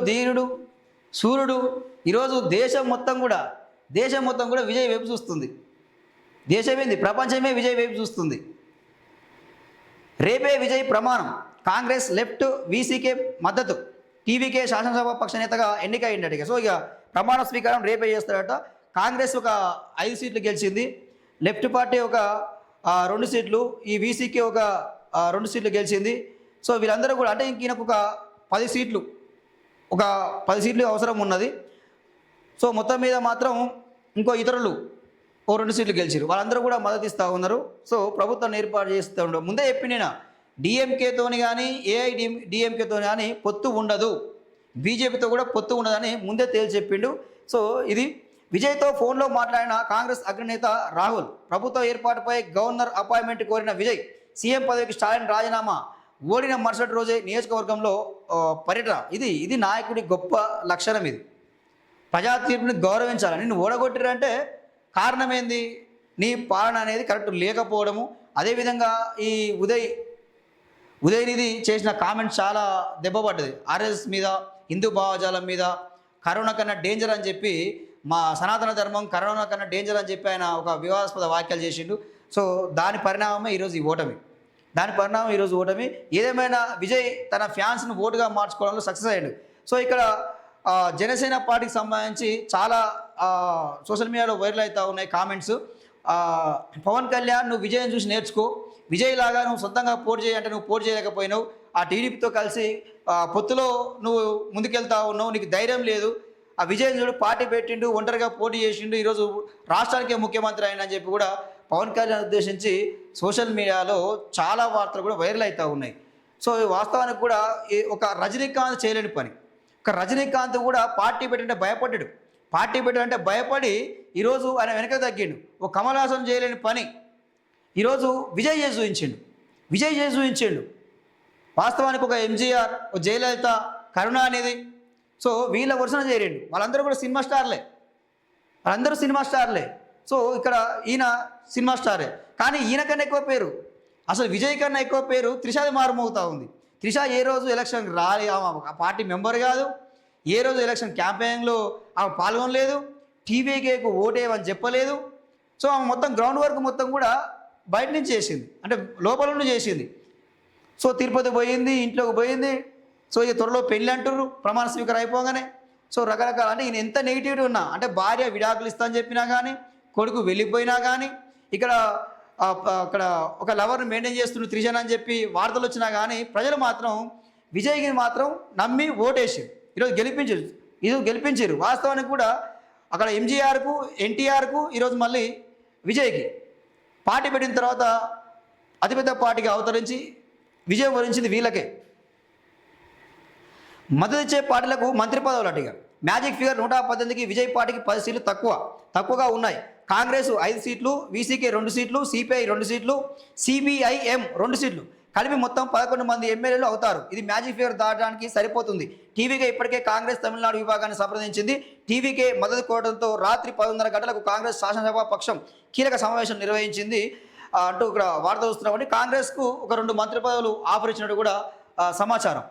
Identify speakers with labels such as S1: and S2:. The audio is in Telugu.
S1: ధీరుడు సూర్యుడు ఈరోజు దేశం మొత్తం కూడా విజయ్ వైపు చూస్తుంది. దేశమేంది ప్రపంచమే విజయ్ వైపు చూస్తుంది. రేపే విజయ్ ప్రమాణం. కాంగ్రెస్ లెఫ్ట్ వీసీకే మద్దతు. టీవీకే శాసనసభ పక్ష నేతగా ఎన్నిక అయిందట. సో ఇక ప్రమాణ స్వీకారం రేపే చేస్తాడట. కాంగ్రెస్ ఒక 5 సీట్లు గెలిచింది. లెఫ్ట్ పార్టీ ఒక 2 సీట్లు, ఈ వీసీకే ఒక 2 సీట్లు గెలిచింది. సో వీళ్ళందరూ కూడా అంటే ఈయనకు ఒక 10 సీట్లు అవసరం ఉన్నది. సో మొత్తం మీద మాత్రం ఇంకో ఇతరులు 2 సీట్లు గెలిచారు. వాళ్ళందరూ కూడా మద్దతు ఇస్తూ ఉన్నారు. సో ప్రభుత్వాన్ని ఏర్పాటు చేస్తూ ఉండరు. ముందే చెప్పిన డిఎంకేతోని కానీ ఏఐడిఎంకేతో కానీ పొత్తు ఉండదు, బీజేపీతో కూడా పొత్తు ఉండదని ముందే తేల్చి చెప్పిండు. సో ఇది విజయ్తో ఫోన్లో మాట్లాడిన కాంగ్రెస్ అగ్రనేత రాహుల్. ప్రభుత్వ ఏర్పాటుపై గవర్నర్ అపాయింట్మెంట్ కోరిన విజయ్ సీఎం పదవికి స్టాలిన్ రాజీనామా. ఓడిన మరుసటి రోజే నియోజకవర్గంలో పర్యటన. ఇది నాయకుడి గొప్ప లక్షణం. ఇది ప్రజా తీర్పుని గౌరవించాలి. నిన్ను ఓడగొట్టిరంటే కారణం ఏంది? నీ పాలన అనేది కరెక్ట్ లేకపోవడము. అదేవిధంగా ఈ ఉదయనిధి చేసిన కామెంట్స్ చాలా దెబ్బపడ్డది. ఆర్ఎస్ మీద, హిందూ భావజాలం మీద. కరోనా కన్నా డేంజర్ అని చెప్పి, మా సనాతన ధర్మం కరోనా కన్నా డేంజర్ అని చెప్పి ఆయన ఒక వివాదాస్పద వ్యాఖ్యలు చేసిండు. సో దాని పరిణామమే ఈరోజు ఈ ఓటమి. ఏదేమైనా విజయ్ తన ఫ్యాన్స్ను ఓటుగా మార్చుకోవడంలో సక్సెస్ అయ్యాడు. సో ఇక్కడ జనసేన పార్టీకి సంబంధించి చాలా సోషల్ మీడియాలో వైరల్ అవుతూ ఉన్నాయి కామెంట్స్. పవన్ కళ్యాణ్, నువ్వు విజయ్ని చూసి నేర్చుకో. విజయ్ లాగా నువ్వు సొంతంగా పోటీ చేయాలంటే నువ్వు పోటీ చేయలేకపోయినావు. ఆ టీడీపీతో కలిసి పొత్తులో నువ్వు ముందుకెళ్తా ఉన్నావు, నీకు ధైర్యం లేదు. ఆ విజయ్ చూడు పార్టీ పెట్టిండు, ఒంటరిగా పోటీ చేసిండు, ఈరోజు రాష్ట్రానికే ముఖ్యమంత్రి అయిన అని చెప్పి కూడా పవన్ కళ్యాణ్ ఉద్దేశించి సోషల్ మీడియాలో చాలా వార్తలు కూడా వైరల్ అవుతూ ఉన్నాయి. సో వాస్తవానికి కూడా ఒక రజనీకాంత్ చేయలేని పని. ఒక రజనీకాంత్ కూడా పార్టీ పెట్టంటే భయపడ్డాడు. పార్టీ పెట్టాలంటే భయపడి ఈరోజు ఆయన వెనక తగ్గిండు. ఒక కమల్ హాసన్ చేయలేని పని ఈరోజు విజయ్ చేసి చూపించిండు. వాస్తవానికి ఒక ఎంజీఆర్, ఒక జయలలిత, కరుణ అనేది సో వీళ్ళ వర్షన చేయలేండు. వాళ్ళందరూ కూడా సినిమా స్టార్లే. సో ఇక్కడ ఈయన సినిమా స్టారే. కానీ ఈయన కన్నా ఎక్కువ పేరు, అసలు విజయ్ కన్నా ఎక్కువ పేరు త్రిషాది మారుమోగుతూ ఉంది. త్రిష ఏ రోజు ఎలక్షన్ రాలి, ఆ పార్టీ మెంబర్ కాదు, ఏ రోజు ఎలక్షన్ క్యాంపెయిన్లో ఆమె పాల్గొనలేదు, టీవీకేకు ఓటేయమని చెప్పలేదు. సో ఆమె మొత్తం గ్రౌండ్ వర్క్ మొత్తం కూడా బయట నుంచి చేసింది, అంటే లోపల నుండి చేసింది. సో తిరుపతి పోయింది, ఇంట్లోకి పోయింది. సో ఇక త్వరలో పెళ్ళి అంటున్నారు ప్రమాణ స్వీకారం అయిపోగానే. సో రకరకాల అంటే ఈయన ఎంత నెగిటివిటీ ఉన్నా, అంటే భార్య విడాకులు ఇస్తా అని చెప్పినా కానీ, కొడుకు వెళ్ళిపోయినా కానీ, అక్కడ ఒక లవర్ని మెయింటైన్ చేస్తున్న త్రిజన్ అని చెప్పి వార్తలు వచ్చినా కానీ ప్రజలు మాత్రం విజయ్కి మాత్రం నమ్మి ఓటేసారు. ఈరోజు గెలిపించారు. వాస్తవానికి కూడా అక్కడ ఎంజీఆర్కు, ఎన్టీఆర్కు, ఈరోజు మళ్ళీ విజయ్కి పార్టీ పెట్టిన తర్వాత అతిపెద్ద పార్టీగా అవతరించి విజయం వరించింది వీళ్ళకే. మద్దతు ఇచ్చే పార్టీలకు మంత్రి పదవులు అటుగా. మ్యాజిక్ ఫిగర్ 118కి విజయ్ పార్టీకి 10 సీట్లు తక్కువగా ఉన్నాయి. కాంగ్రెస్ 5 సీట్లు, వీసీకే 2 సీట్లు, సిపిఐ 2 సీట్లు, సిపిఐఎం 2 సీట్లు కలిపి మొత్తం 11 మంది ఎమ్మెల్యేలు అవుతారు. ఇది మ్యాజిక్ ఫిగర్ దాటడానికి సరిపోతుంది. టీవీకే ఇప్పటికే కాంగ్రెస్ తమిళనాడు విభాగాన్ని సంప్రదించింది. టీవీకే మద్దతు కోవడంతో రాత్రి 11:30 గంటలకు కాంగ్రెస్ శాసనసభ పక్షం కీలక సమావేశం నిర్వహించింది అంటూ ఇక్కడ వార్త వస్తున్నామండి. కాంగ్రెస్కు ఒక 2 మంత్రి పదవులు ఆఫర్ ఇచ్చినట్టు కూడా సమాచారం.